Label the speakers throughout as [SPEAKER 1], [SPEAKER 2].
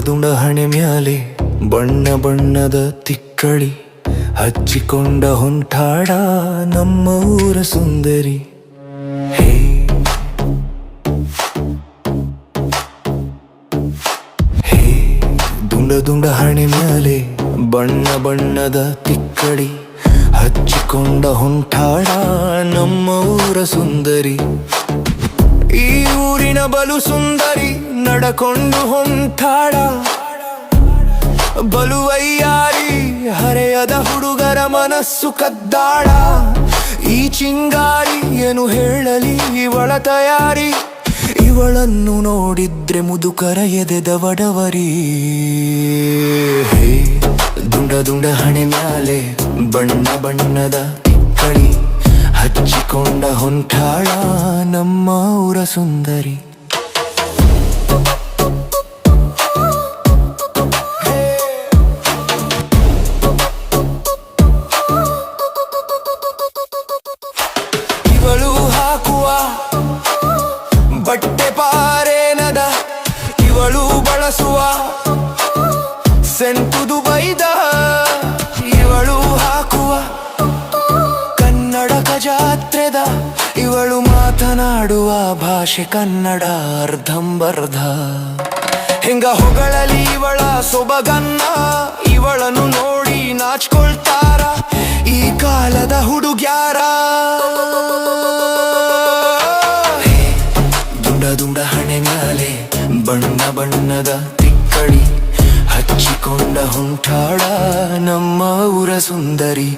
[SPEAKER 1] ದುಂಡ ಹಣೆ ಮ್ಯಾಲೆ ಬಣ್ಣ ಬಣ್ಣದ ತಿಕ್ಕಳಿ ಹಚ್ಚಿಕೊಂಡ ಹೊಂಟಾಡ ನಮ್ಮ ಊರ ಸುಂದರಿ. ಹೇ ಹೇ ದುಂಡ ಹಣೆ ಮ್ಯಾಲೆ ಬಣ್ಣ ಬಣ್ಣದ ತಿಕ್ಕಳಿ ಹಚ್ಚಿಕೊಂಡ ಹೊಂಟಾಡ ನಮ್ಮ ಊರ ಸುಂದರಿ. ಈ ಊರಿನ ಬಲು ಸುಂದರಿ ನಡಕೊಂಡು ಹೊಂಟಾಡ ಬಲುವಯ್ಯಾರಿ ಹರೆಯದ ಹುಡುಗರ ಮನಸ್ಸು ಕದ್ದಾಡ. ಈ ಚಿಂಗಾರಿ ಏನು ಹೇಳಲಿ ಇವಳ ತಯಾರಿ, ಇವಳನ್ನು ನೋಡಿದ್ರೆ ಮುದುಕರ ಎದೆದವಡವರಿ. ಹೇ ದುಂಡ ಹಣೆ ಮ್ಯಾಲೆ ಬಣ್ಣ ಬಣ್ಣದ ತಿಕ್ಕಳಿ ಹಚ್ಚಿಕೊಂಡ ಹೊಂಟಾಳ ನಮ್ಮ ಊರ ಸುಂದರಿ. ಇವಳು ಹಾಕುವ ಬಟ್ಟೆ ಪಾರೇನದ, ಇವಳು ಬಳಸುವ ಸೆಂಟು ದುಬೈದ, ಇವಳು ಹಾಕುವ ಕನ್ನಡಕ ಜಾತ್ರೆದ, ಇವಳು ಮಾತನಾಡುವ ಭಾಷೆ ಕನ್ನಡ ಅರ್ಧಂಬರ್ಧ. ಹೆಂಗ ಹೊಗಳಲಿ ಇವಳ ಸೊಬಗನ್ನ, ಇವಳನ್ನು ನೋಡಿ ನಾಚ್ಕೊಳ್ತಾರ ಈ ಕಾಲದ ಹುಡುಗ್ಯಾರ. ದುಂಡ ಹಣೆ ಮ್ಯಾಲೆ ಬಣ್ಣ ಬಣ್ಣದ ತಿಕ್ಕಳಿ ಹಚ್ಚಿಕೊಂಡ ಹೊಂಟಾಳ ನಮ್ಮ ಊರ ಸುಂದರಿ.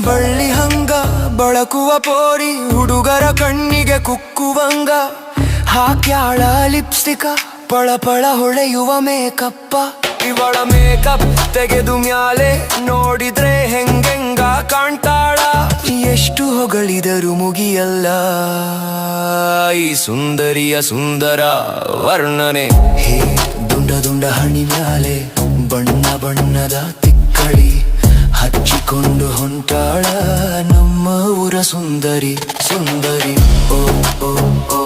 [SPEAKER 1] ಬಳ್ಳಿ ಹಂಗ ಬಳಕುವ ಪೋರಿ ಹುಡುಗರ ಕಣ್ಣಿಗೆ ಕುಕ್ಕುವಂಗ, ಹಾಕ್ಯಾಳ ಲಿಪ್ಸ್ಟಿಕ ಪಳಪಳ ಹೊಳೆಯುವ ಮೇಕಪ್ಪ. ಇವಳ ಮೇಕಪ್ ತೆಗೆದು ಮ್ಯಾಲೆ ನೋಡಿದ್ರೆ ಹೆಂಗೆಂಗ ಕಾಣ್ತಾಳ, ಎಷ್ಟು ಹೊಗಳಿದರೂ ಮುಗಿಯಲ್ಲ ಈ ಸುಂದರಿಯ ಸುಂದರ ವರ್ಣನೆ. ಹೇ ದುಂಡ ಹಣಿ ಮ್ಯಾಲೆ ಬಣ್ಣ ಬಣ್ಣದ ತಿಕ್ಕಳಿ ಹಚ್ಚಿಕೊಂಡು ಹೊಂಟಾಳ ನಮ್ಮ ಊರ ಸುಂದರಿ ಸುಂದರಿ. ಓ ಓ ಓ